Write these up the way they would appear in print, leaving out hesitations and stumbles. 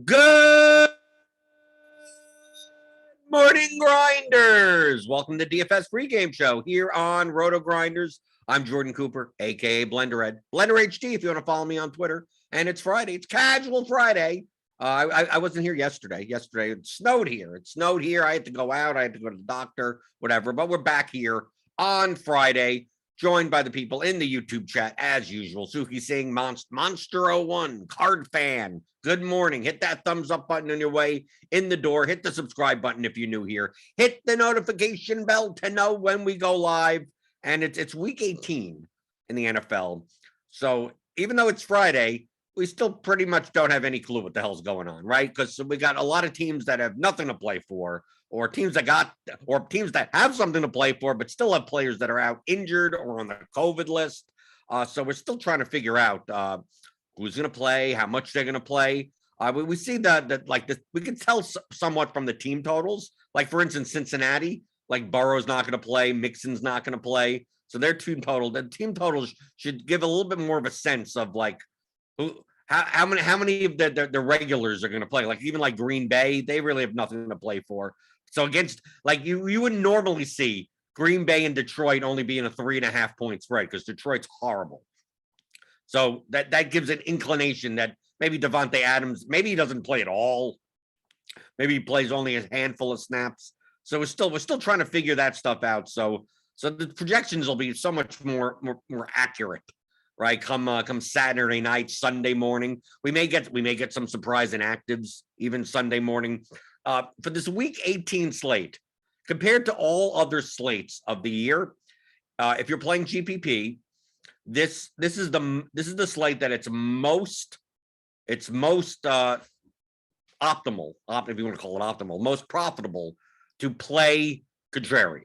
Good morning, Grinders. Welcome to DFS pregame show here on RotoGrinders. I'm Jordan Cooper, aka BlenderEd. Blender HD if you want to follow me on Twitter. And it's Friday. It's Casual Friday. I wasn't here yesterday. Yesterday it snowed here. I had to go out. I had to go to the doctor, whatever. But we're back here on Friday, joined by the people in the YouTube chat as usual. Suki Singh, Monster01, Card Fan. Good morning. Hit that thumbs up button on your way in the door. Hit the subscribe button if you're new here. Hit the notification bell to know when we go live. And it's week 18 in the NFL. So even though it's Friday, we still pretty much don't have any clue what the hell's going on, right? Because we got a lot of teams that have nothing to play for, or teams that have something to play for, but still have players that are out injured or on the COVID list. So we're still trying to figure out who's going to play, how much they're going to play. We see that we can tell somewhat from the team totals. Like, for instance, Cincinnati, like Burrow's not going to play, Mixon's not going to play. So their team totals should give a little bit more of a sense of like how many of the regulars are going to play. Like even like Green Bay, they really have nothing to play for. So against like you wouldn't normally see Green Bay and Detroit only being a 3.5 point spread because Detroit's horrible. So that gives an inclination that maybe Devontae Adams, maybe he doesn't play at all. Maybe he plays only a handful of snaps. So we're still trying to figure that stuff out. So the projections will be so much more accurate, right? Come Saturday night, Sunday morning. We may get some surprise inactives even Sunday morning. For this week 18 slate, compared to all other slates of the year, if you're playing GPP, this is the slate that it's most optimal, if you want to call it optimal, most profitable to play contrarian.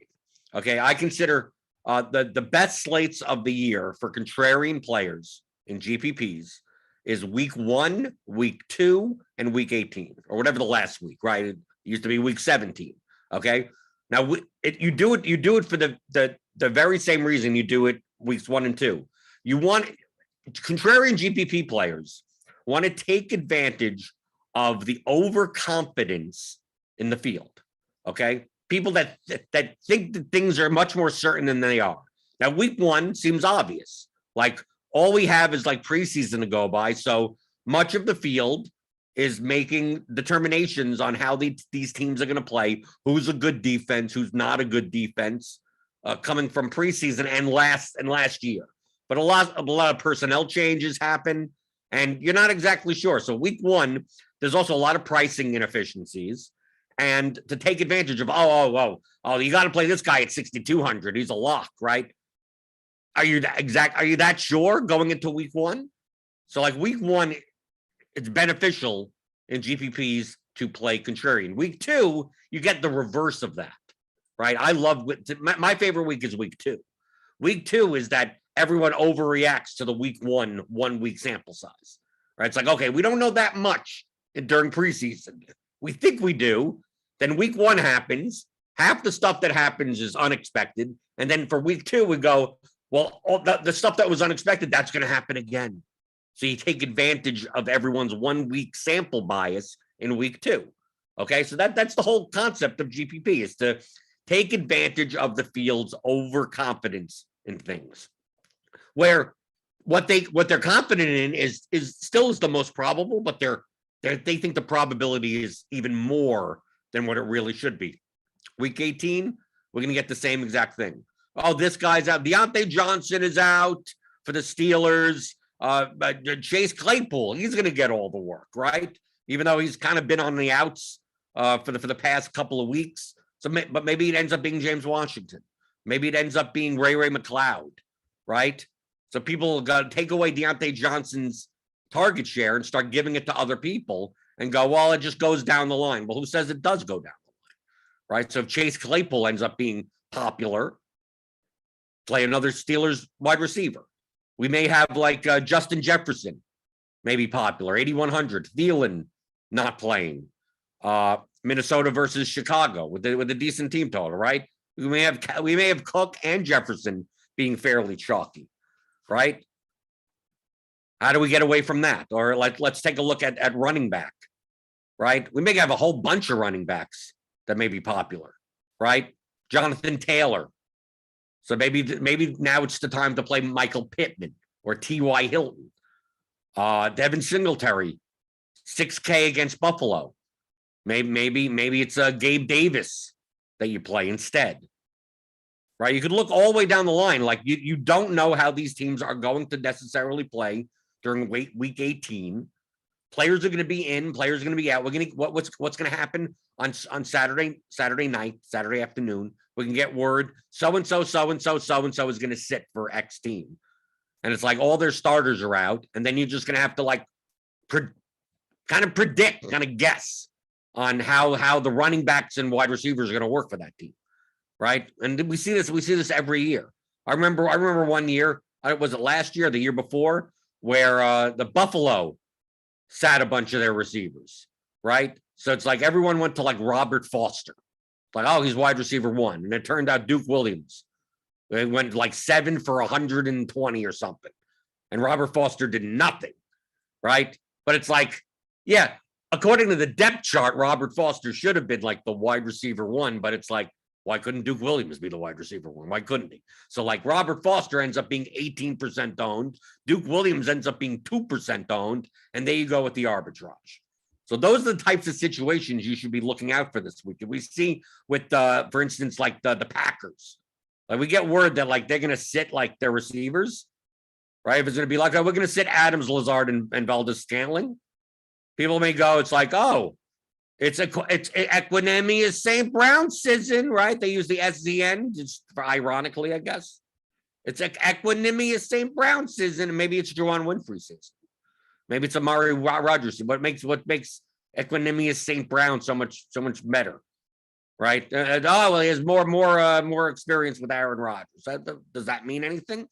Okay, I consider the best slates of the year for contrarian players in GPPs is week 1, week 2, and week 18, or whatever the last week, right? It used to be week 17. Okay, now you do it for the very same reason you do it weeks 1 and 2. You want contrarian GPP players want to take advantage of the overconfidence in the field. Okay, people that think that things are much more certain than they are. Now, week 1 seems obvious. Like all we have is like preseason to go by, so much of the field is making determinations on how these teams are going to play, who's a good defense, who's not a good defense, coming from preseason and last year. But a lot of personnel changes happen, and you're not exactly sure. So week 1, there's also a lot of pricing inefficiencies, and to take advantage of you got to play this guy at 6,200. He's a lock, right? Are you that sure going into week 1? So like week 1, it's beneficial in GPPs to play contrarian. Week 2, you get the reverse of that, right? I love my favorite week is week 2. Week 2 is that everyone overreacts to the week 1 week sample size, right? It's like, okay, we don't know that much during preseason. We think we do. Then week 1 happens. Half the stuff that happens is unexpected. And then for week 2, we go, well, all the stuff that was unexpected, that's going to happen again. So you take advantage of everyone's 1 week sample bias in week 2. Okay, so that's the whole concept of GPP, is to take advantage of the field's overconfidence in things. Where what they're confident in is still the most probable, but they think the probability is even more than what it really should be. Week 18, we're going to get the same exact thing. Oh, this guy's out. Deontay Johnson is out for the Steelers. Chase Claypool, he's going to get all the work, right? Even though he's kind of been on the outs for the past couple of weeks. So, but maybe it ends up being James Washington. Maybe it ends up being Ray McLeod, right? So people got to take away Deontay Johnson's target share and start giving it to other people and go, well, it just goes down the line. Well, who says it does go down the line, right? So if Chase Claypool ends up being popular, play another Steelers wide receiver. We may have like Justin Jefferson, maybe popular, 8,100. Thielen not playing. Minnesota versus Chicago with a decent team total, right? We may have Cook and Jefferson being fairly chalky, right? How do we get away from that? Or let's take a look at running back, right? We may have a whole bunch of running backs that may be popular, right? Jonathan Taylor. So maybe now it's the time to play Michael Pittman or T.Y. Hilton. Devin Singletary, 6K against Buffalo. Maybe it's Gabe Davis that you play instead, right? You could look all the way down the line. Like you don't know how these teams are going to necessarily play during week 18. Players are going to be in, players are going to be out. We're going to what's going to happen on Saturday night, Saturday afternoon. We can get word so and so is going to sit for X team, and it's like all their starters are out, and then you're just going to have to like kind of predict, kind of guess on how the running backs and wide receivers are going to work for that team, right? And we see this every year. I remember one year, was it last year or the year before, where the Buffalo sat a bunch of their receivers, right? So it's like everyone went to like Robert Foster. Like, oh, he's wide receiver 1. And it turned out Duke Williams. It went like 7 for 120 or something. And Robert Foster did nothing, right? But it's like, yeah, according to the depth chart, Robert Foster should have been like the wide receiver 1, but it's like, why couldn't Duke Williams be the wide receiver 1? Why couldn't he? So like Robert Foster ends up being 18% owned. Duke Williams ends up being 2% owned. And there you go with the arbitrage. So those are the types of situations you should be looking out for this week. And we see with, for instance, like the Packers. Like we get word that like they're going to sit like their receivers, right? If it's going to be like, oh, we're going to sit Adams, Lazard, and Valdez-Scantling. People may go, it's like, oh, it's Equinemius St. Brown season, right? They use the SZN, just for ironically, I guess. It's Equinemius St. Brown season, and maybe it's Juwan Winfrey season. Maybe it's Amari Rodgers. What makes Equinemius St. Brown so much better, right? Oh, well, he has more experience with Aaron Rodgers. Does that mean anything?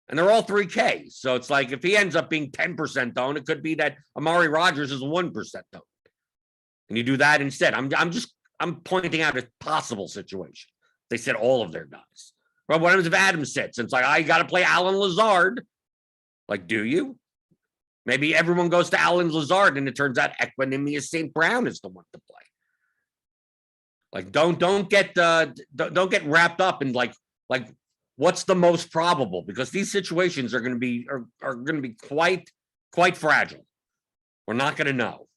And they're all 3K. So it's like if he ends up being 10% owned, it could be that Amari Rodgers is 1% owned. And you do that instead. I'm pointing out a possible situation. They said all of their guys. But what happens if Adams sits? It's like, I got to play Allen Lazard. Like, do you? Maybe everyone goes to Allen Lazard, and it turns out Equinemius St. Brown is the one to play. Like, don't get wrapped up in like what's the most probable, because these situations are going to be quite fragile. We're not going to know.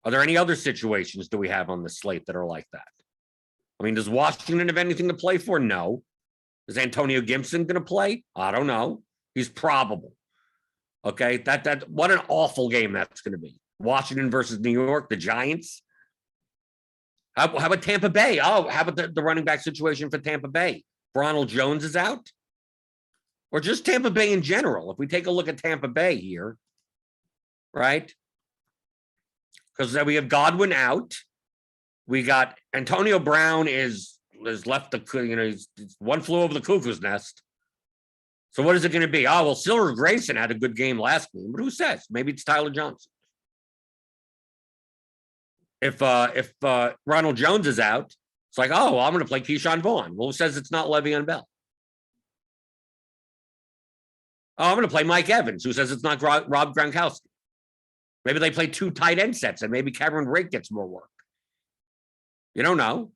Are there any other situations do we have on the slate that are like that? I mean, does Washington have anything to play for? No. Is Antonio Gibson going to play? I don't know. He's probable. Okay, that what an awful game that's going to be. Washington versus New York, the Giants. How about Tampa Bay? Oh, how about the running back situation for Tampa Bay? Ronald Jones is out? Or just Tampa Bay in general? If we take a look at Tampa Bay here, right? Because we have Godwin out. We got Antonio Brown is left he's one flew over the cuckoo's nest. So what is it going to be? Oh, well, Silver Grayson had a good game last game, but who says? Maybe it's Tyler Johnson. If Ronald Jones is out, it's like, oh, well, I'm going to play Keyshawn Vaughn. Well, who says it's not Le'Veon Bell? Oh, I'm going to play Mike Evans. Who says it's not Rob Gronkowski? Maybe they play 2 tight end sets, and maybe Cameron Brake gets more work. You don't know.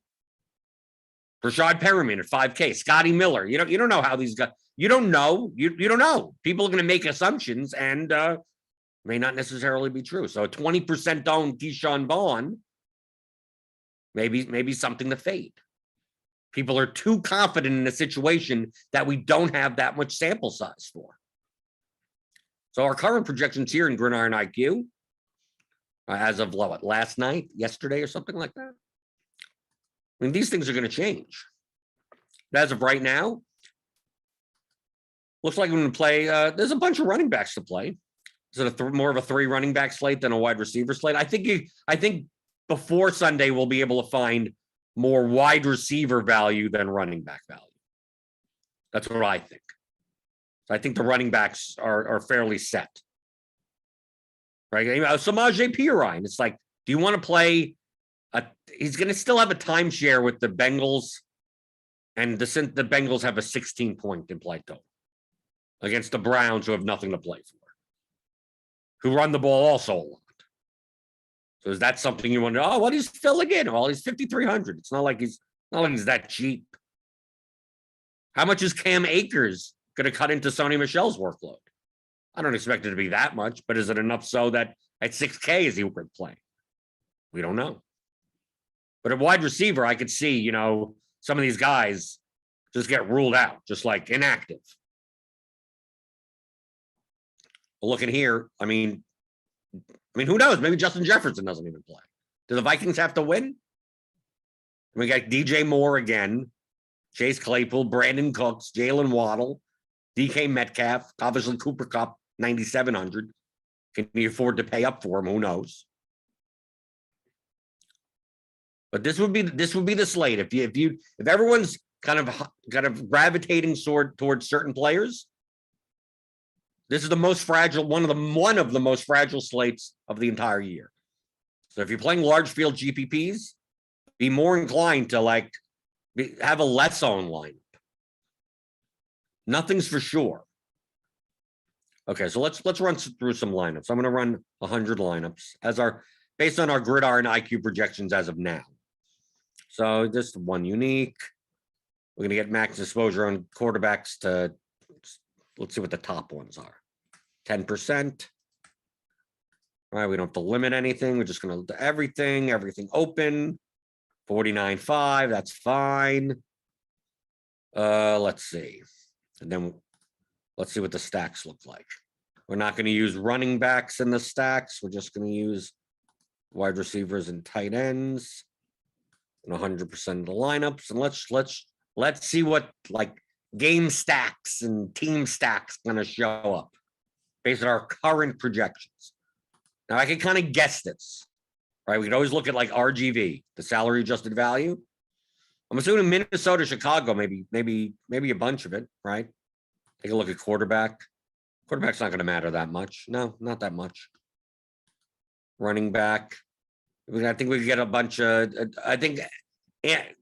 Rashad Perriman at 5K. Scotty Miller. You don't know how these guys. You don't know. You don't know. People are going to make assumptions and may not necessarily be true. So a 20% owned Keyshawn Vaughn, maybe something to fade. People are too confident in a situation that we don't have that much sample size for. So our current projections here in Gridiron IQ, as of what, last night, yesterday, or something like that. I mean, these things are going to change. But as of right now, looks like I'm going to play. There's a bunch of running backs to play. Is it more of a 3 running back slate than a wide receiver slate? I think before Sunday we'll be able to find more wide receiver value than running back value. That's what I think. So I think the running backs are fairly set. Right? Samaje Perine. It's like, do you want to play? He's going to still have a timeshare with the Bengals, and the Bengals have a 16-point implied total against the Browns, who have nothing to play for, who run the ball also a lot. So is that something you want to? Oh, what is filling in? Well, he's 5,300. It's not like he's that cheap. How much is Cam Akers going to cut into Sony Michel's workload? I don't expect it to be that much, but is it enough so that at 6K is he worth playing? We don't know. But at wide receiver, I could see, some of these guys just get ruled out, just like inactive. Well, looking here, I mean, who knows? Maybe Justin Jefferson doesn't even play. Do the Vikings have to win? We got DJ Moore again, Chase Claypool, Brandon Cooks, Jalen Waddle, DK Metcalf, obviously Cooper Kupp, 9,700. Can you afford to pay up for him? Who knows? But this would be the slate. If everyone's kind of gravitating towards certain players, this is the most fragile, one of the most fragile slates of the entire year. So if you're playing large field GPPs, be more inclined to have a less owned lineup. Nothing's for sure. Okay, so let's run through some lineups. I'm going to run 100 lineups based on our Gridiron IQ projections as of now. So just one unique. We're going to get max exposure on quarterbacks to, let's see what the top ones are. 10%. All right, we don't have to limit anything. We're just going to do everything open. 49.5, that's fine. Let's see. And then let's see what the stacks look like. We're not going to use running backs in the stacks. We're just going to use wide receivers and tight ends and 100% of the lineups. And let's see what game stacks and team stacks going to show up based on our current projections. Now I can kind of guess this, right? We could always look at RGV, the salary adjusted value. I'm assuming Minnesota, Chicago, maybe a bunch of it, right? Take a look at quarterback. Quarterback's not going to matter that much. No, not that much. Running back. I think we could get a bunch of,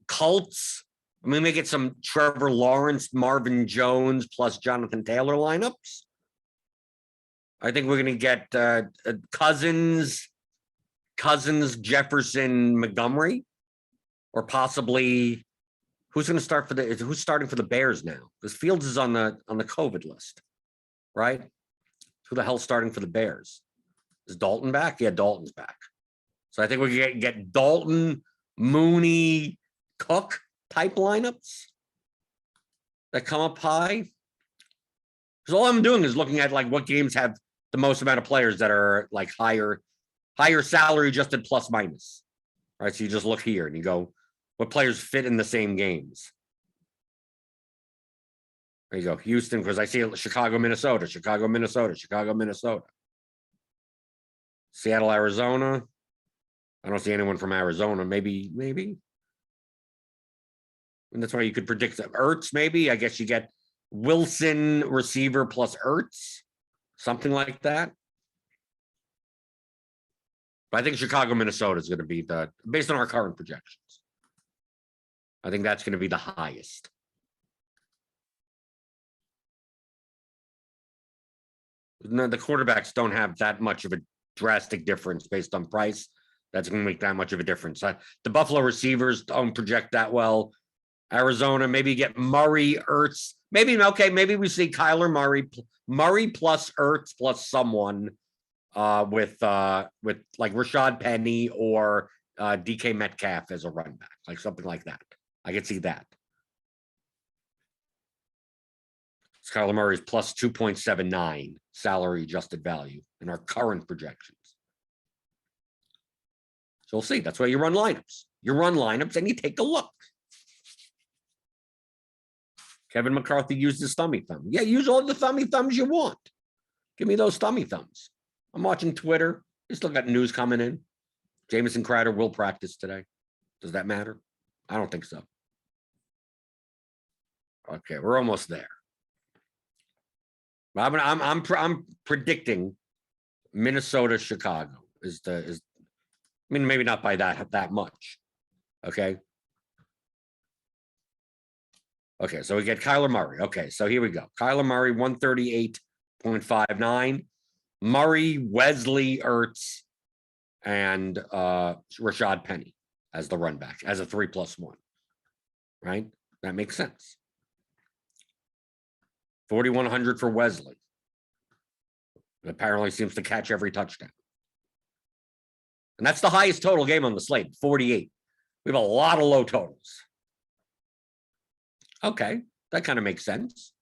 Colts. We may get some Trevor Lawrence, Marvin Jones, plus Jonathan Taylor lineups. I think we're going to get Cousins, Jefferson, Montgomery, or possibly who's starting for the Bears now? Because Fields is on the COVID list, right? Who the hell's starting for the Bears? Is Dalton back? Yeah, Dalton's back. So I think we can get Dalton, Mooney, Cook type lineups that come up high. Because all I'm doing is looking at what games have the most amount of players that are higher salary adjusted plus minus. Right. So you just look here and you go, what players fit in the same games? There you go. Houston, because I see Chicago, Minnesota. Seattle, Arizona. I don't see anyone from Arizona. Maybe. And that's why you could predict that. Ertz, maybe. I guess you get Wilson receiver plus Ertz. Something like that. But I think Chicago, Minnesota is going to be based on our current projections. I think that's going to be the highest. No, the quarterbacks don't have that much of a drastic difference based on price. That's going to make that much of a difference. The Buffalo receivers don't project that well. Arizona, maybe get Murray, Ertz. Maybe we see Kyler Murray plus Ertz plus someone with Rashad Penny or DK Metcalf as a run back, something like that. I could see that. Kyler Murray's plus 2.79 salary adjusted value in our current projections. So we'll see. That's why you run lineups. You run lineups and you take a look. Kevin McCarthy used his thummy thumb. Yeah, use all the thummy thumbs you want. Give me those thummy thumbs. I'm watching Twitter. You still got news coming in. Jamison Crowder will practice today. Does that matter? I don't think so. Okay, we're almost there. I'm predicting Minnesota, Chicago is. I mean, maybe not by that much. Okay. Okay, so we get Kyler Murray. Okay, so here we go. Kyler Murray, 138.59. Murray, Wesley, Ertz, and Rashad Penny as the run back, as a 3+1. Right? That makes sense. 4,100 for Wesley. Apparently seems to catch every touchdown. And that's the highest total game on the slate, 48. We have a lot of low totals. Okay, that kind of makes sense.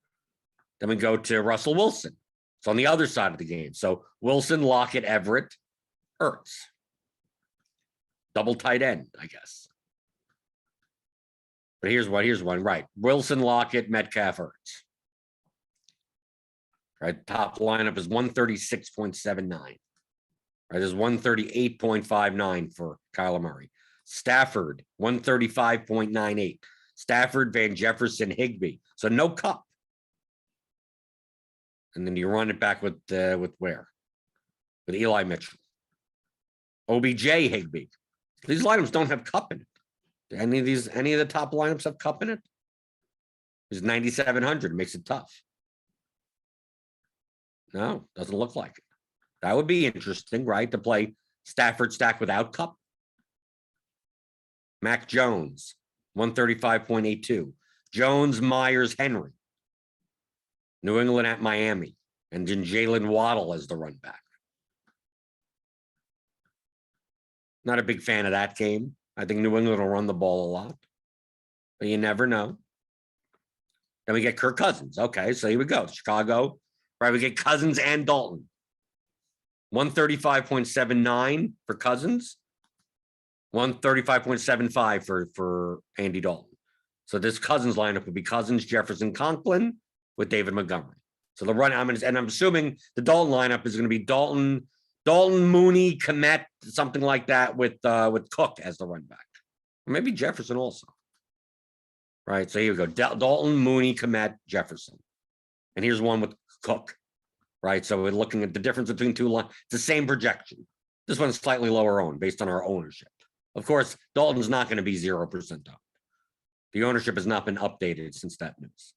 Then we go to Russell Wilson. It's on the other side of the game. So Wilson, Lockett, Everett, Ertz. Double tight end, I guess. But here's one, right. Wilson, Lockett, Metcalf, Ertz. Right, top lineup is 136.79. Right, there's 138.59 for Kyler Murray. Stafford, 135.98. Stafford, Van Jefferson, Higbee. So no Cup. And then you run it back with where? With Eli Mitchell. OBJ, Higbee. These lineups don't have Cup in it. Do any of the top lineups have Cup in it? There's 9,700. Makes it tough. No, doesn't look like it. That would be interesting, right? To play Stafford stack without Cup. Mac Jones, 135.82. Jones, Myers, Henry. New England at Miami. And then Jalen Waddle as the run back. Not a big fan of that game. I think New England will run the ball a lot. But you never know. Then we get Kirk Cousins. Okay, so here we go. Chicago. Right, we get Cousins and Dalton. 135.79 for Cousins. 135.75 for Andy Dalton. So this Cousins lineup would be Cousins, Jefferson, Conklin with David Montgomery. So the run, I'm assuming the Dalton lineup is going to be Dalton, Mooney, Kmet, something like that with Cook as the run back. Or maybe Jefferson also. Right, so here we go. Dalton, Mooney, Kmet, Jefferson. And here's one with Cook. Right, so we're looking at the difference between two lines. It's the same projection. This one's slightly lower owned based on our ownership. Of course, Dalton's not going to be 0% owned. The ownership has not been updated since that news.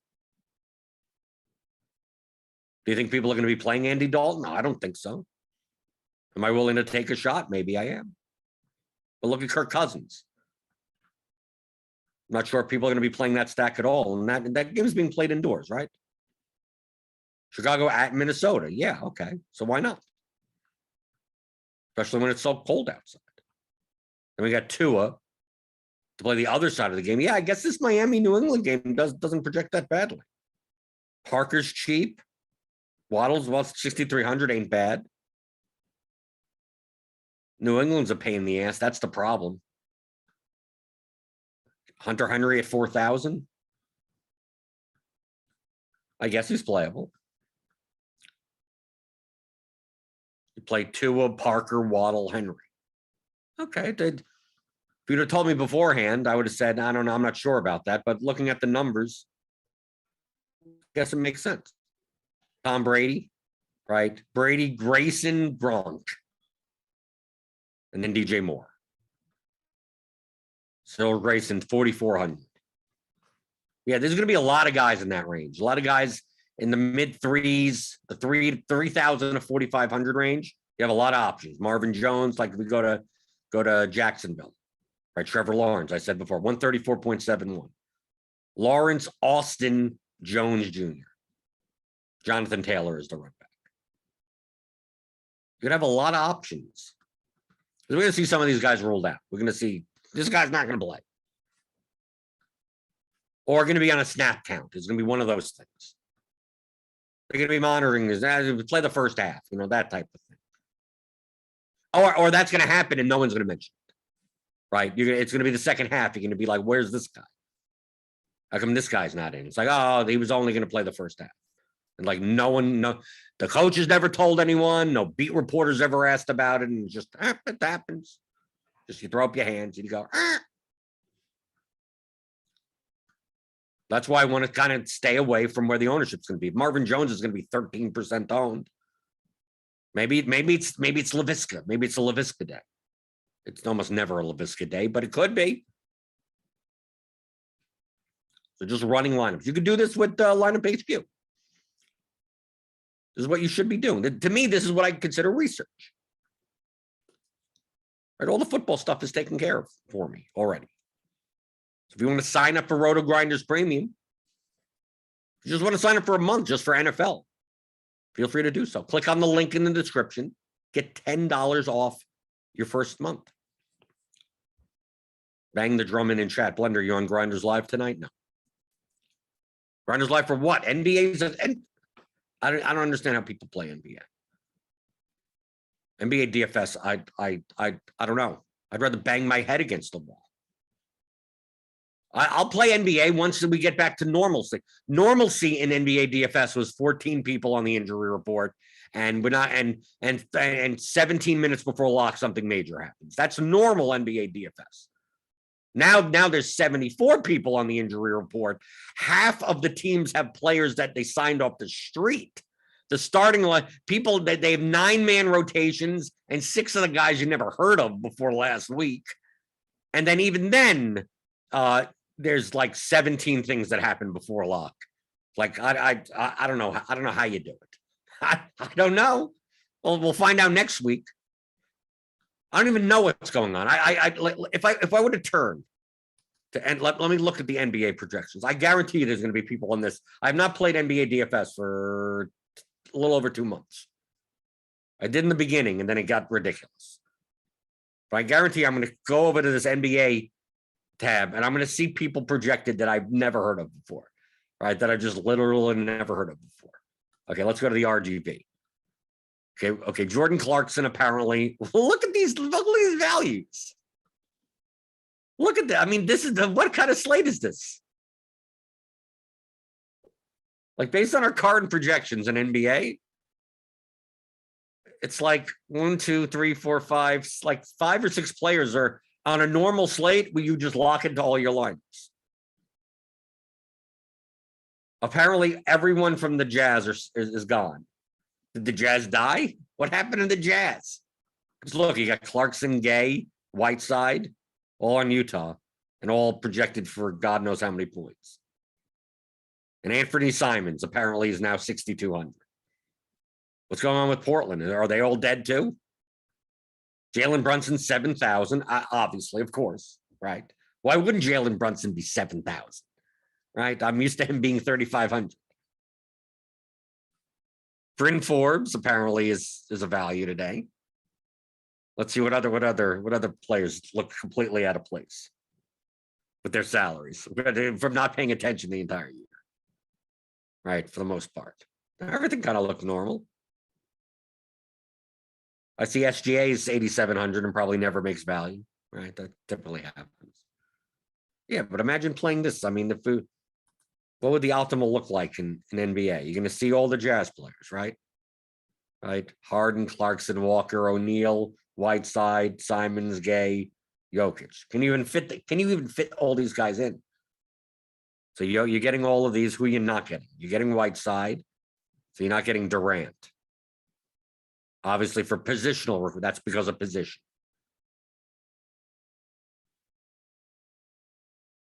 Do you think people are going to be playing Andy Dalton? No, I don't think so. Am I willing to take a shot? Maybe I am. But look at Kirk Cousins. I'm not sure if people are going to be playing that stack at all. And that game's being played indoors, right? Chicago at Minnesota. Yeah, okay. So why not? Especially when it's so cold outside. And we got Tua to play the other side of the game. Yeah, I guess this Miami-New England game doesn't project that badly. Parker's cheap. Waddle's, well, 6,300 ain't bad. New England's a pain in the ass. That's the problem. Hunter Henry at 4,000. I guess he's playable. You play Tua, Parker, Waddle, Henry. Okay, if you'd have told me beforehand, I would have said, I don't know, I'm not sure about that. But looking at the numbers, I guess it makes sense. Tom Brady, right? Brady, Grayson, Gronk. And then DJ Moore. Still Grayson, 4,400. Yeah, there's going to be a lot of guys in that range. A lot of guys in the mid threes, the 3,000 to 4,500 range. You have a lot of options. Marvin Jones, like if we go to Jacksonville, right? Trevor Lawrence, I said before, 134.71. Lawrence, Austin, Jones Jr. Jonathan Taylor is the run back. You're going to have a lot of options. We're going to see some of these guys rolled out. We're going to see this guy's not going to play. Or going to be on a snap count. It's going to be one of those things. They're going to be monitoring this. Play the first half, that type of thing. Or that's going to happen and no one's going to mention it. right? It's going to be the second half. You're going to be like, where's this guy? How come this guy's not in? It's like, oh, he was only going to play the first half. And like the coaches never told anyone. No beat reporters ever asked about it. And just, it happens. Just you throw up your hands and you go, ah. That's why I want to kind of stay away from where the ownership's going to be. Marvin Jones is going to be 13% owned. Maybe it's LaVisca. Maybe it's a LaVisca day. It's almost never a LaVisca day, but it could be. So just running lineups. You could do this with lineup HQ. This is what you should be doing. To me, this is what I consider research. Right? All the football stuff is taken care of for me already. So if you want to sign up for RotoGrinders Premium, if you just want to sign up for a month just for NFL, feel free to do so. Click on the link in the description. Get $10 off your first month. Bang the drum in chat. Blender, you on Grinders Live tonight? No. Grinders Live for what? NBA's and I don't understand how people play NBA. NBA DFS, I don't know. I'd rather bang my head against the wall. I'll play NBA once we get back to normalcy. Normalcy in NBA DFS was 14 people on the injury report, and we're not and 17 minutes before lock something major happens. That's normal NBA DFS. Now there's 74 people on the injury report. Half of the teams have players that they signed off the street. The starting line, people that they have 9-man rotations, and 6 of the guys you never heard of before last week. And then even then, there's like 17 things that happen before lock. Like I don't know. I don't know how you do it. I don't know. Well, we'll find out next week. I don't even know what's going on. If I would have turned to and let me look at the NBA projections. I guarantee you there's going to be people on this. I have not played NBA DFS for a little over 2 months. I did in the beginning, and then it got ridiculous. But I guarantee I'm going to go over to this NBA tab, and I'm going to see people projected that I've never heard of before, right? That I just literally never heard of before. Okay, let's go to the RGB. Okay, Jordan Clarkson apparently. Look at these values. Look at that. I mean, this is what kind of slate is this? Like based on our current projections in NBA, it's like 1, 2, 3, 4, 5, like 5 or 6 players are on a normal slate where you just lock into all your lineups. Apparently, everyone from the Jazz is gone. Did the Jazz die? What happened to the Jazz? Because look, you got Clarkson, Gay, Whiteside, all on Utah, and all projected for God knows how many points. And Anthony Simons apparently is now 6,200. What's going on with Portland? Are they all dead too? Jalen Brunson, 7,000, obviously, of course, right? Why wouldn't Jalen Brunson be 7,000, right? I'm used to him being 3,500. Bryn Forbes apparently is a value today. Let's see what other players look completely out of place with their salaries from not paying attention the entire year, right? For the most part, everything kind of looked normal. I see SGA is 8,700 and probably never makes value, right? That typically happens. Yeah, but imagine playing this. I mean, what would the optimal look like in NBA? You're going to see all the Jazz players, right? Right? Harden, Clarkson, Walker, O'Neal, Whiteside, Simons, Gay, Jokic. Can you even fit all these guys in? So you're getting all of these. Who you're not getting? You're getting Whiteside, so you're not getting Durant. Obviously, for positional, that's because of position.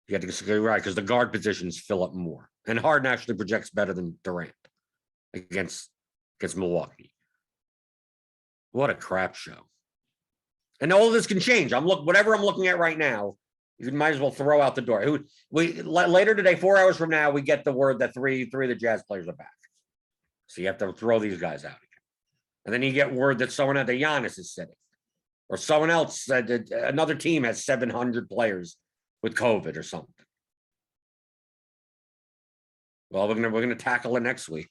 You have to go right because the guard positions fill up more, and Harden actually projects better than Durant against Milwaukee. What a crap show! And all of this can change. Whatever I'm looking at right now, you might as well throw out the door. Later today, 4 hours from now, we get the word that three of the Jazz players are back. So you have to throw these guys out again. And then you get word that someone at the Giannis is sitting, or someone else said another team has 700 players with COVID or something. Well, we're gonna tackle it next week.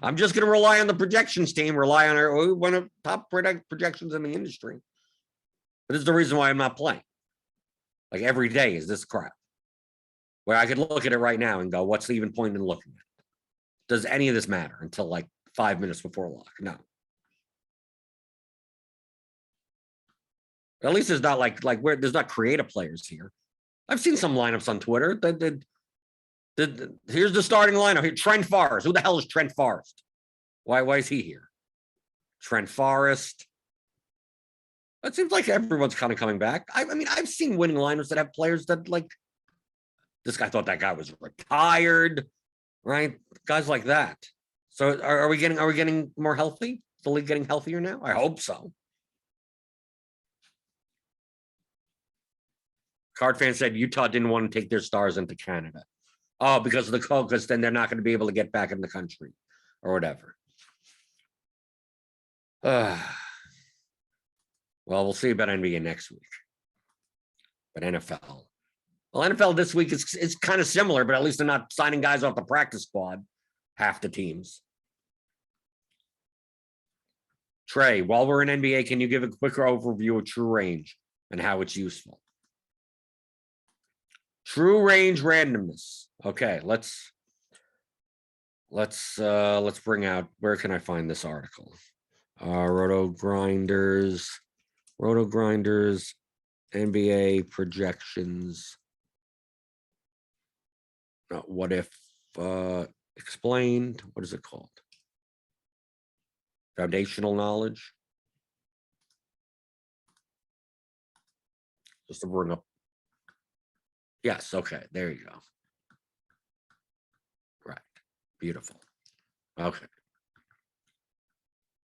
I'm just gonna rely on the projections team. Rely on one of top projections in the industry. But this is the reason why I'm not playing. Like every day is this crap. Where I could look at it right now and go, what's the even point in looking at it? Does any of this matter until like 5 minutes before lock? No. At least there's not like where there's not creative players here. I've seen some lineups on Twitter that here's the starting lineup. Here, Trent Forrest. Who the hell is Trent Forrest? Why is he here? Trent Forrest. It seems like everyone's kind of coming back. I mean, I've seen winning lineups that have players that like this guy thought that guy was retired, right? Guys like that. So are we getting more healthy? Is the league getting healthier now? I hope so. Card fan said Utah didn't want to take their stars into Canada. Oh, because of the because then they're not going to be able to get back in the country or whatever. Well, we'll see about NBA next week. But NFL. Well, NFL this week is kind of similar, but at least they're not signing guys off the practice squad, half the teams. Trey, while we're in NBA, can you give a quicker overview of true range and how it's useful? True range randomness. Okay, let's bring out, where can I find this article? RotoGrinders, NBA projections. What if explained? What is it called? Foundational knowledge. Just to bring up. Yes, okay, there you go. Right, beautiful. Okay.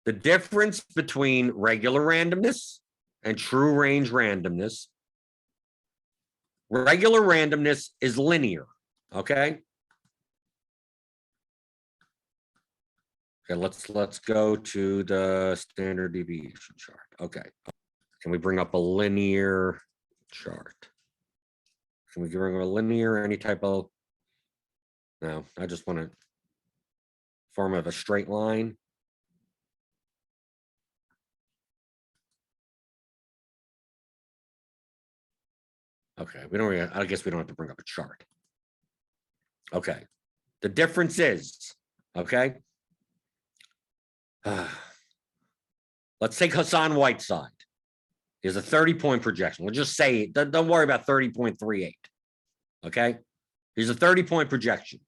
The difference between regular randomness and true range randomness. Regular randomness is linear, okay? Okay, let's go to the standard deviation chart. Okay. Can we bring up a linear chart? Can we bring up a linear, any type of, no, I just want to form of a straight line. Okay, we don't really, I guess we don't have to bring up a chart. Okay, the difference is, okay, let's take Hassan Whiteside. Here's a 30-point projection. We'll just say, don't worry about 30.38. Okay, here's a 30-point projection.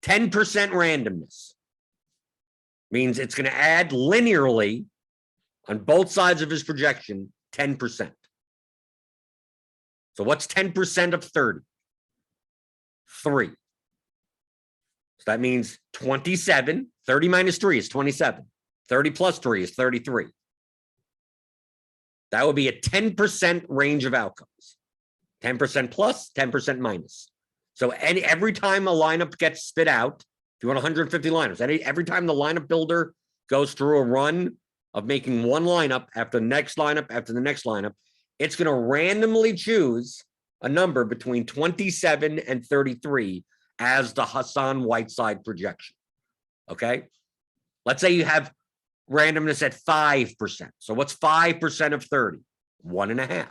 10% randomness means it's going to add linearly on both sides of his projection 10%. So what's 10% of 30? 3. So that means 27. 30 minus 3 is 27. 30 plus 3 is 33. That would be a 10% range of outcomes. 10% plus, 10% minus. So every time a lineup gets spit out, if you want 150 lineups, every time the lineup builder goes through a run of making one lineup after the next lineup after the next lineup, it's going to randomly choose a number between 27 and 33 as the Hassan Whiteside projection. Okay? Let's say you have randomness at 5%. So what's 5% of 30? 1.5. So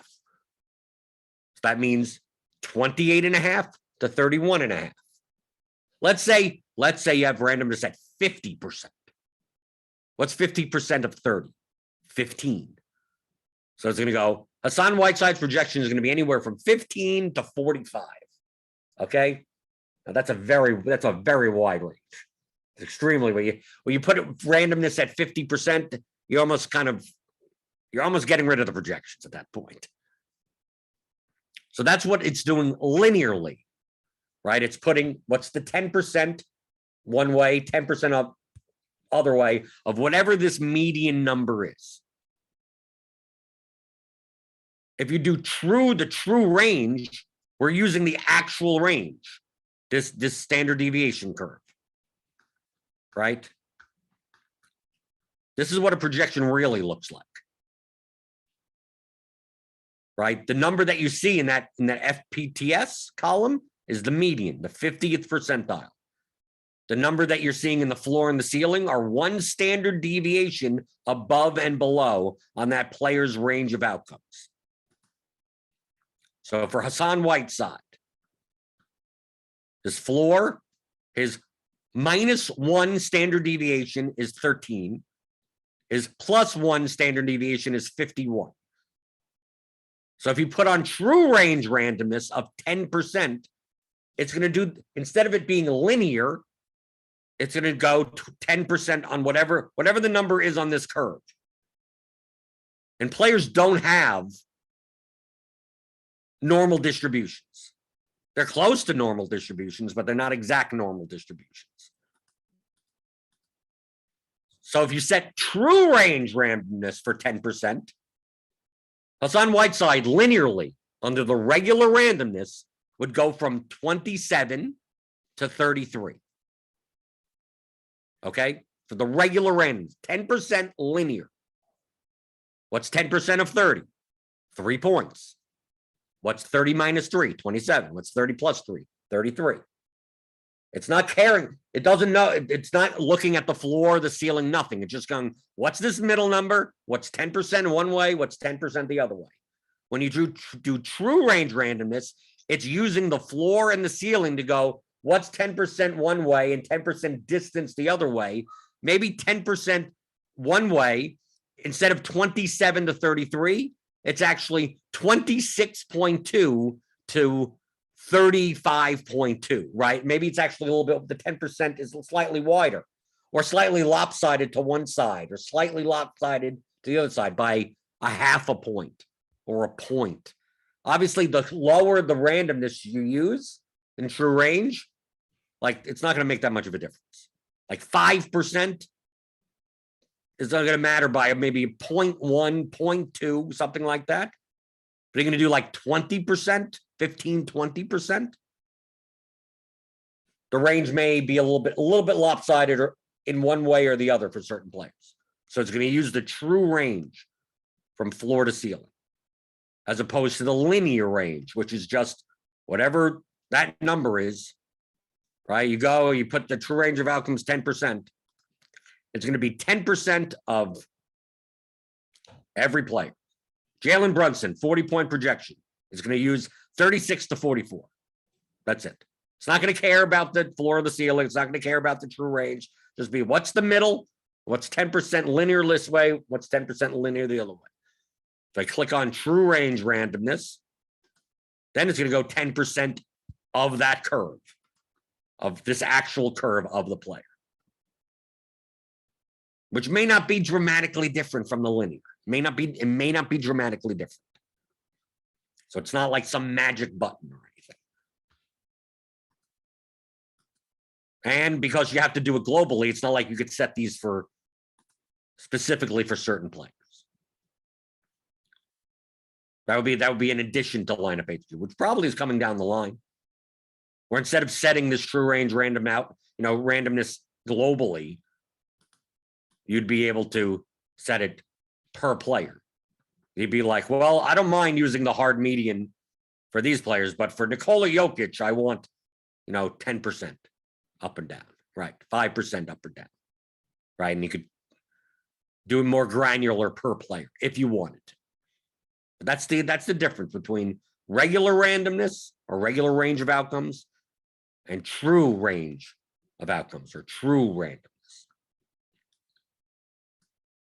that means 28.5 to 31.5. Let's say you have randomness at 50%. What's 50% of 30? 15. So it's going to go, Hassan Whiteside's projection is going to be anywhere from 15 to 45. Okay? Now that's a very wide range. It's extremely, when you put randomness at 50%, you're almost getting rid of the projections at that point. So that's what it's doing linearly, right? It's putting what's the 10% one way, 10% up other way of whatever this median number is. If you do the true range, we're using the actual range, this standard deviation curve, right? This is what a projection really looks like, right? The number that you see in that FPTS column is the median, the 50th percentile. The number that you're seeing in the floor and the ceiling are one standard deviation above and below on that player's range of outcomes. So for Hassan Whiteside, his floor, his -1 standard deviation is 13. His +1 standard deviation is 51. So if you put on true range randomness of 10%, it's going to do, instead of it being linear, it's going to go 10% on whatever the number is on this curve. And players don't have normal distributions. They're close to normal distributions, but they're not exact normal distributions. So if you set true range randomness for 10%, Hassan Whiteside linearly under the regular randomness would go from 27 to 33. Okay? For the regular randomness, 10% linear. What's 10% of 30? 3 points. What's 30 minus 3? 27. What's 30 plus 3? 33. It's not caring. It doesn't know. It's not looking at the floor, the ceiling, nothing. It's just going, what's this middle number? What's 10% one way? What's 10% the other way? When you do true range randomness, it's using the floor and the ceiling to go, what's 10% one way and 10% distance the other way? Maybe 10% one way, instead of 27 to 33, it's actually 26.2 to 35.2, right? Maybe it's actually a little bit, the 10% is slightly wider or slightly lopsided to one side or slightly lopsided to the other side by a half a point or a point. Obviously, the lower the randomness you use in true range, like it's not going to make that much of a difference. Like 5% is not going to matter by maybe 0.1, 0.2, something like that. But you're going to do like 20%, 15, 20%. The range may be a little bit lopsided or in one way or the other for certain players. So it's going to use the true range from floor to ceiling, as opposed to the linear range, which is just whatever that number is, right? You go, you put the true range of outcomes 10%. It's going to be 10% of every player. Jalen Brunson, 40-point projection. Is going to use 36 to 44. That's it. It's not going to care about the floor or the ceiling. It's not going to care about the true range. Just be what's the middle, what's 10% linear this way, what's 10% linear the other way. If I click on true range randomness, then it's going to go 10% of that curve, of this actual curve of the player, which may not be dramatically different from the linear. It may not be dramatically different. So it's not like some magic button or anything. And because you have to do it globally, it's not like you could set these for specifically for certain players. That would be in addition to lineup HQ, which probably is coming down the line. Where instead of setting this true range randomness globally, you'd be able to set it per player. You'd be like, well, I don't mind using the hard median for these players, but for Nikola Jokic, I want, 10% up and down, right? 5% up or down, right? And you could do it more granular per player if you wanted to. But that's the difference between regular randomness or regular range of outcomes and true range of outcomes or true randomness.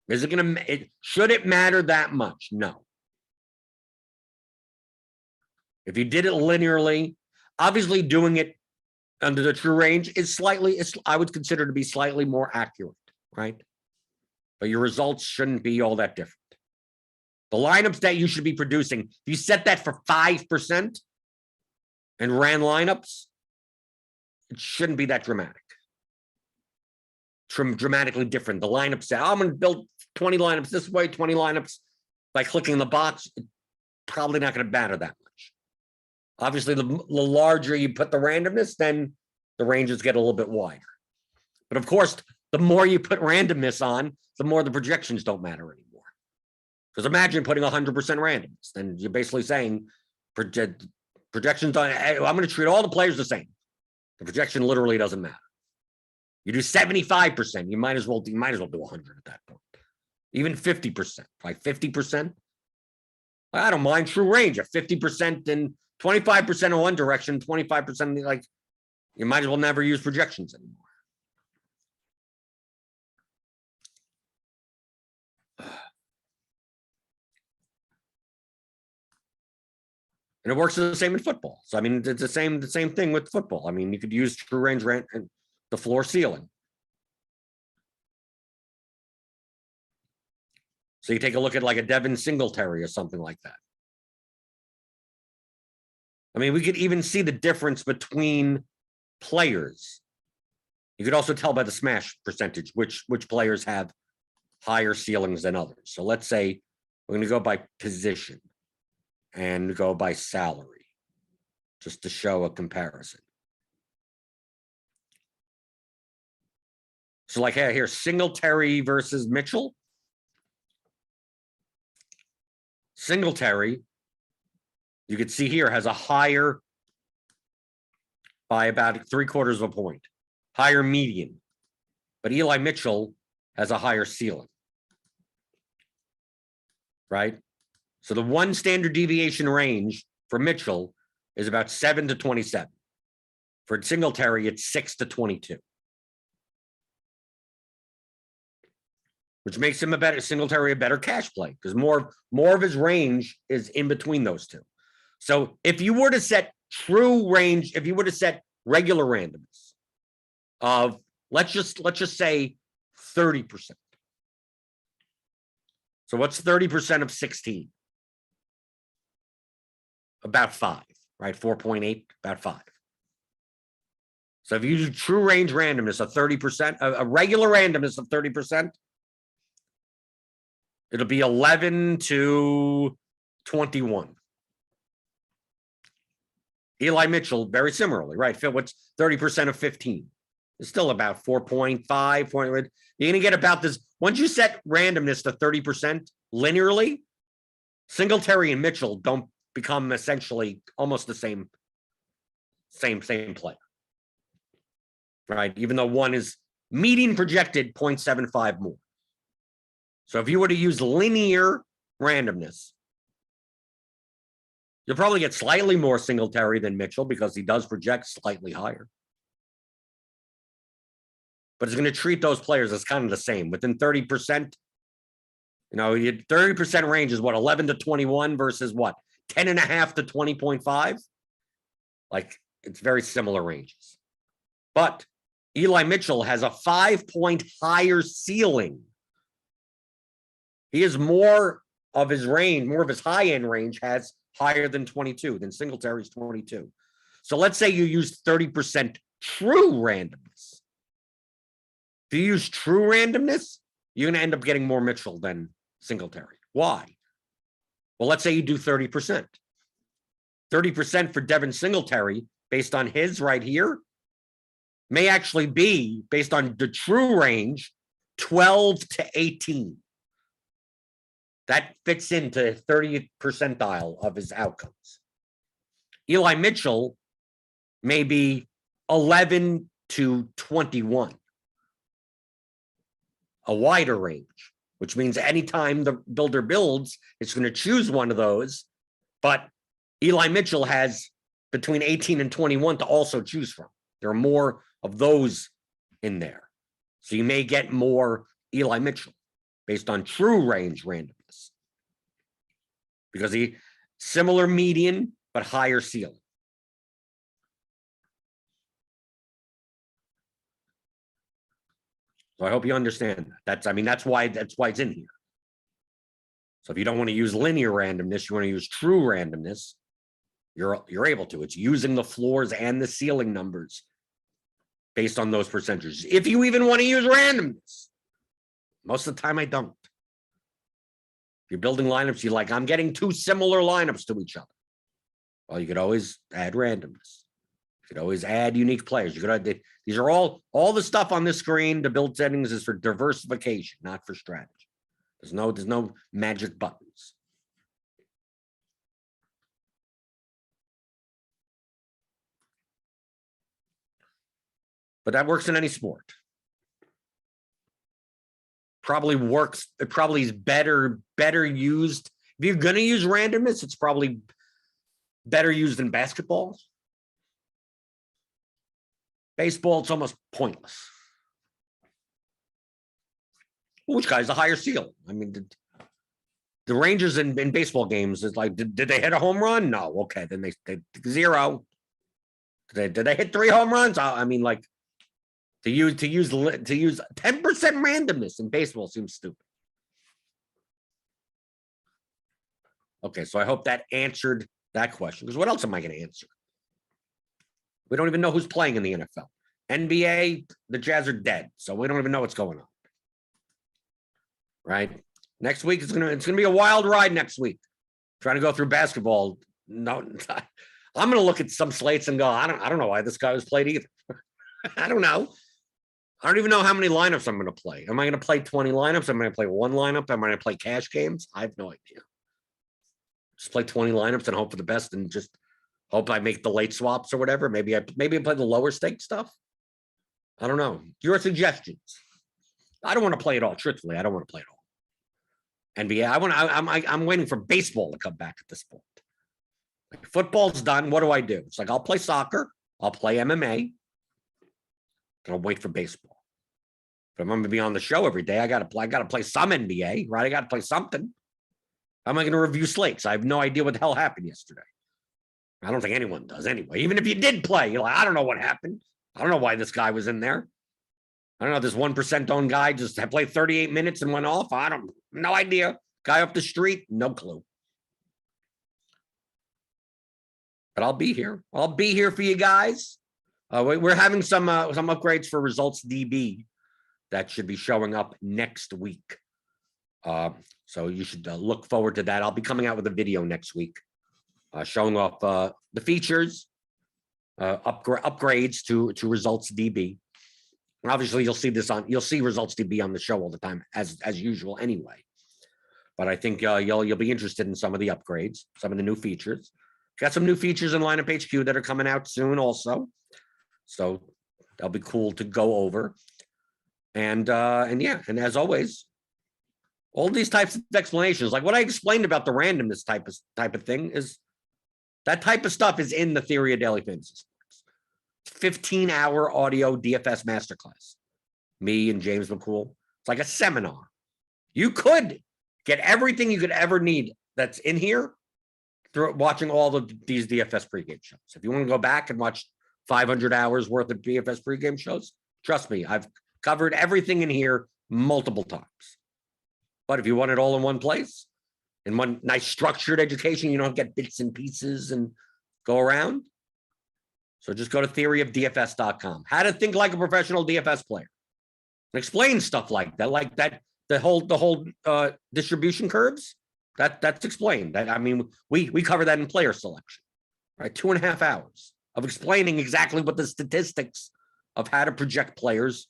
Is it should it matter that much? No. If you did it linearly, obviously doing it under the true range is I would consider to be slightly more accurate, right? But your results shouldn't be all that different. The lineups that you should be producing, if you set that for 5% and ran lineups, it shouldn't be that dramatic. Dramatically different. The lineup set, I'm going to build 20 lineups this way, 20 lineups by clicking the box. It's probably not going to matter that much. Obviously, the larger you put the randomness, then the ranges get a little bit wider. But of course, the more you put randomness on, the more the projections don't matter anymore. Because imagine putting 100% randomness. Then you're basically saying projections on, I'm going to treat all the players the same. The projection literally doesn't matter. You do 75%, you might as well do 100 at that point. Even 50%, like 50%. I don't mind true range at 50% and 25% in one direction, 25% like you might as well never use projections anymore. And it works the same in football. So I mean, it's the same thing with football. I mean, you could use true range rent and the floor ceiling. So you take a look at like a Devin Singletary or something like that. I mean, we could even see the difference between players. You could also tell by the smash percentage which players have higher ceilings than others. So let's say we're going to go by position and go by salary, just to show a comparison. So like here, Singletary versus Mitchell. Singletary, you could see here, has a higher by about 3/4 of a point, higher median. But Eli Mitchell has a higher ceiling, right? So the one standard deviation range for Mitchell is about 7 to 27. For Singletary, it's 6 to 22. Which makes him Singletary a better cash play because more of his range is in between those two. So if you were to set true range, if you were to set regular randomness of let's just say 30%. So what's 30% of 16? About 5, right? 4.8, about 5. So if you do true range randomness of 30%, a regular randomness of 30%, it'll be 11 to 21. Eli Mitchell, very similarly, right? Phil, what's 30% of 15? It's still about 4.5. You're going to get about this. Once you set randomness to 30% linearly, Singletary and Mitchell don't become essentially almost the same player, right? Even though one is median projected 0.75 more. So if you were to use linear randomness, you'll probably get slightly more Singletary than Mitchell because he does project slightly higher. But it's going to treat those players as kind of the same. Within 30%, you know, 30% range is what, 11 to 21 versus what, 10.5 to 20.5? Like, it's very similar ranges. But Eli Mitchell has a 5-point higher ceiling. He has more of his range, more of his high-end range has higher than 22, than Singletary's 22. So let's say you use 30% true randomness. If you use true randomness, you're going to end up getting more Mitchell than Singletary. Why? Well, let's say you do 30%. 30% for Devin Singletary, based on his right here, may actually be, based on the true range, 12 to 18. That fits into 30th percentile of his outcomes. Eli Mitchell may be 11 to 21. A wider range, which means anytime the builder builds, it's going to choose one of those. But Eli Mitchell has between 18 and 21 to also choose from. There are more of those in there. So you may get more Eli Mitchell based on true range randomness. Because he similar median, but higher ceiling. So I hope you understand that. That's why it's in here. So if you don't want to use linear randomness, you want to use true randomness, you're able to. It's using the floors and the ceiling numbers based on those percentages. If you even want to use randomness. Most of the time I don't. If you're building lineups, you're like, I'm getting two similar lineups to each other. Well, you could always add randomness. You could always add unique players. You could these are all the stuff on this screen. The build settings is for diversification, not for strategy. There's no magic buttons. But that works in any sport. Probably works. It probably is better used If you're going to use randomness, it's probably better used in basketball. Baseball, it's almost pointless. Which guy's the higher seal? I mean, the Rangers in baseball games is like, did they hit a home run? No. Okay, then they 0. Did they hit 3 home runs? I mean, like to use 10% randomness in baseball seems stupid. Okay, so I hope that answered that question. Because what else am I going to answer? We don't even know who's playing in the NFL. NBA, the Jazz are dead, so we don't even know what's going on. Right? Next week it's gonna be a wild ride next week. Trying to go through basketball. No, I'm gonna look at some slates and go, I don't know why this guy was played either. I don't know. I don't even know how many lineups I'm gonna play. Am I gonna play 20 lineups? Am I gonna play one lineup? Am I gonna play cash games? I have no idea. Just play 20 lineups and hope for the best and just hope I make the late swaps or whatever. Maybe I play the lower stake stuff. I don't know. Your suggestions. I don't want to play it all. Truthfully, I don't want to play it all. NBA. I'm waiting for baseball to come back at this point. Like, football's done. What do I do? It's like I'll play soccer. I'll play MMA. And I'll wait for baseball. But I'm going to be on the show every day. I got to play some NBA, right? I got to play something. How am I going to review slates? I have no idea what the hell happened yesterday. I don't think anyone does anyway. Even if you did play, you're like, I don't know what happened. I don't know why this guy was in there. I don't know. This 1% owned guy just played 38 minutes and went off. No idea. Guy up the street, no clue. But I'll be here. I'll be here for you guys. We're having some upgrades for Results DB that should be showing up next week. So you should look forward to that. I'll be coming out with a video next week showing off the features, upgrades to Results DB. And obviously, you'll see Results DB on the show all the time as usual anyway. But I think you'll be interested in some of the upgrades, some of the new features. Got some new features in Lineup HQ that are coming out soon also. So that'll be cool to go over. And as always, all these types of explanations, like what I explained about the randomness type of thing, is that type of stuff is in the Theory of Daily Fantasy Sports. 15-hour audio DFS masterclass. Me and James McCool. It's like a seminar. You could get everything you could ever need that's in here through watching all of these DFS pregame shows. If you want to go back and watch 500 hours worth of DFS pregame shows, trust me, I've covered everything in here multiple times. But if you want it all in one place, in one nice structured education, you don't get bits and pieces and go around. So just go to theoryofdfs.com. How to think like a professional DFS player. And explain stuff like that, the whole distribution curves. That's explained. I mean, we cover that in player selection, right? 2.5 hours of explaining exactly what the statistics of how to project players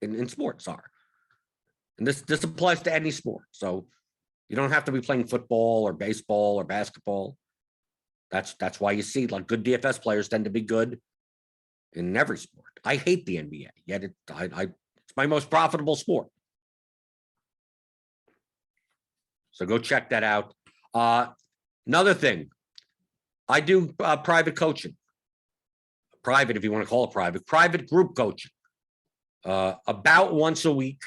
in sports are. And this applies to any sport. So you don't have to be playing football or baseball or basketball. That's why you see like good DFS players tend to be good in every sport. I hate the NBA, yet it's my most profitable sport. So go check that out. Another thing, I do private coaching. Private, if you want to call it private group coaching. About once a week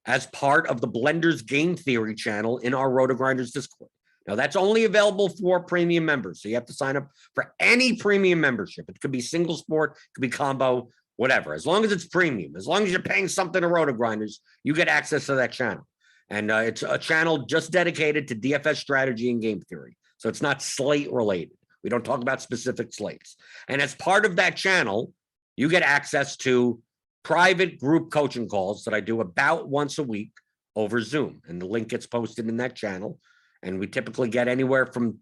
as part of the Blenders Game Theory channel in our RotoGrinders Discord. Now, that's only available for premium members. So you have to sign up for any premium membership. It could be single sport, it could be combo, whatever. As long as it's premium, as long as you're paying something to RotoGrinders, you get access to that channel. And it's a channel just dedicated to DFS strategy and game theory. So it's not slate related. We don't talk about specific slates. And as part of that channel, you get access to private group coaching calls that I do about once a week over Zoom. And the link gets posted in that channel. And we typically get anywhere from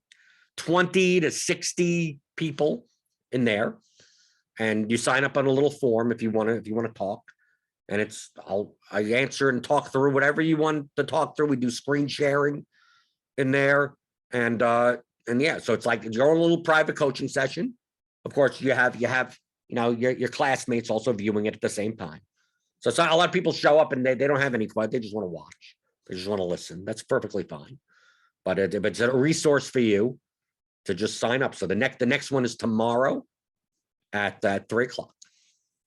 20 to 60 people in there. And you sign up on a little form if you want to talk. And I answer and talk through whatever you want to talk through. We do screen sharing in there. And yeah, so it's like your own little private coaching session. Of course, you have your classmates also viewing it at the same time. So it's not, a lot of people show up and they don't have any questions. They just want to watch. They just want to listen. That's perfectly fine. but it's a resource for you to just sign up. So the next one is tomorrow at 3:00.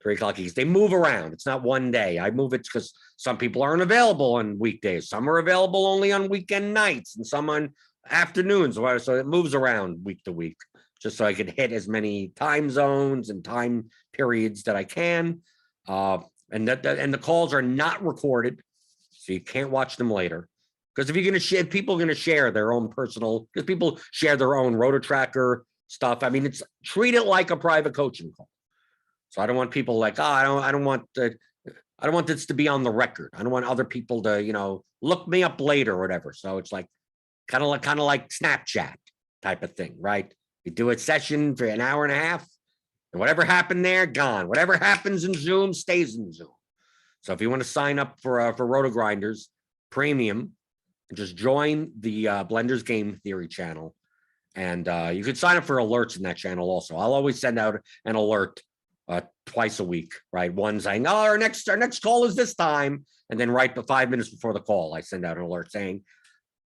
3:00. They move around. It's not one day. I move it because some people aren't available on weekdays. Some are available only on weekend nights, and some on afternoons. So it moves around week to week, just so I can hit as many time zones and time periods that I can. And the calls are not recorded, so you can't watch them later. Because if you're going to share, people are going to share their own personal, because people share their own RotoTracker stuff. I mean, treat it like a private coaching call. So I don't want people like, I don't want this to be on the record. I don't want other people to, look me up later or whatever. So it's like kind of like Snapchat type of thing, right? You do a session for an hour and a half, and whatever happened there, gone. Whatever happens in Zoom stays in Zoom. So if you want to sign up for RotoGrinders Premium, just join the Blenders Game Theory channel, and you could sign up for alerts in that channel also. I'll always send out an alert twice a week, right? One saying, "Oh, our next call is this time," and then right 5 minutes before the call, I send out an alert saying,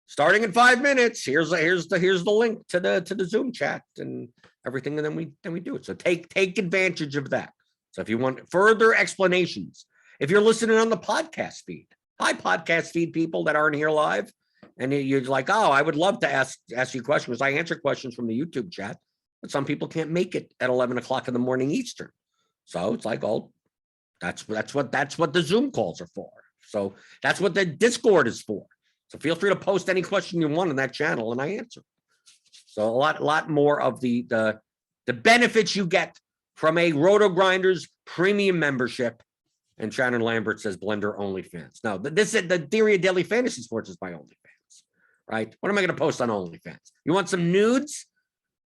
"Starting in 5 minutes, here's the link to the Zoom chat and everything," and then we do it. So take advantage of that. So if you want further explanations, if you're listening on the podcast feed, hi podcast feed people that aren't here live, and you're like, "Oh, I would love to ask you questions." I answer questions from the YouTube chat, but some people can't make it at 11 o'clock in the morning Eastern. So it's like, oh, that's what the Zoom calls are for. So that's what the Discord is for. So feel free to post any question you want on that channel, and I answer. So a lot more of the benefits you get from a RotoGrinders premium membership. And Shannon Lambert says Blender OnlyFans. Now, this is the Theory of Daily Fantasy Sports is my OnlyFans, right? What am I going to post on OnlyFans? You want some nudes?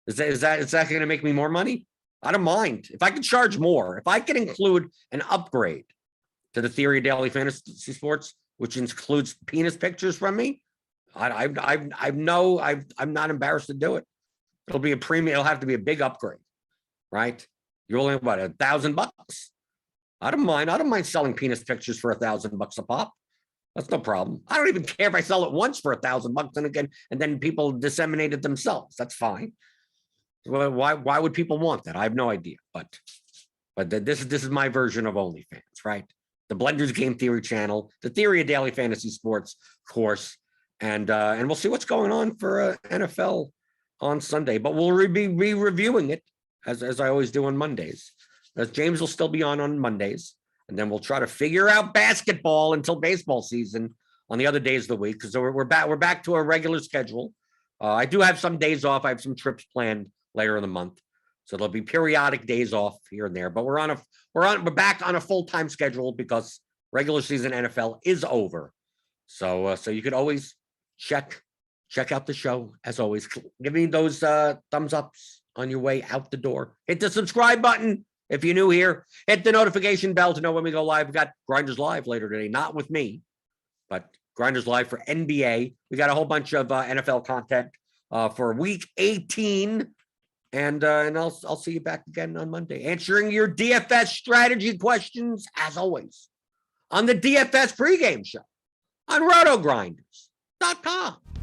Is that going to make me more money? I don't mind. If I could charge more, if I could include an upgrade to the Theory of Daily Fantasy Sports, which includes penis pictures from me, I'm not embarrassed to do it. It'll be a premium. It'll have to be a big upgrade, right? You're only about $1,000. I don't mind selling penis pictures for $1,000 a pop. That's no problem. I don't even care if I sell it once for $1,000 and then people disseminate it themselves. That's fine. Well, why would people want that? I have no idea. But this is my version of OnlyFans, right? The Blenders Game Theory channel, the Theory of Daily Fantasy Sports course, and we'll see what's going on for NFL on Sunday. But we'll be reviewing it as I always do on Mondays. As James will still be on Mondays, and then we'll try to figure out basketball until baseball season on the other days of the week, because we're back to a regular schedule. I do have some days off. I have some trips planned later in the month, so there'll be periodic days off here and there. But we're back on a full-time schedule because regular season NFL is over. So you could always check out the show. As always, give me those thumbs ups on your way out the door. Hit the subscribe button. If you're new here, hit the notification bell to know when we go live. We got Grinders Live later today, not with me, but Grinders Live for NBA. We got a whole bunch of NFL content for week 18. And I'll see you back again on Monday, answering your DFS strategy questions, as always, on the DFS pregame show on RotoGrinders.com.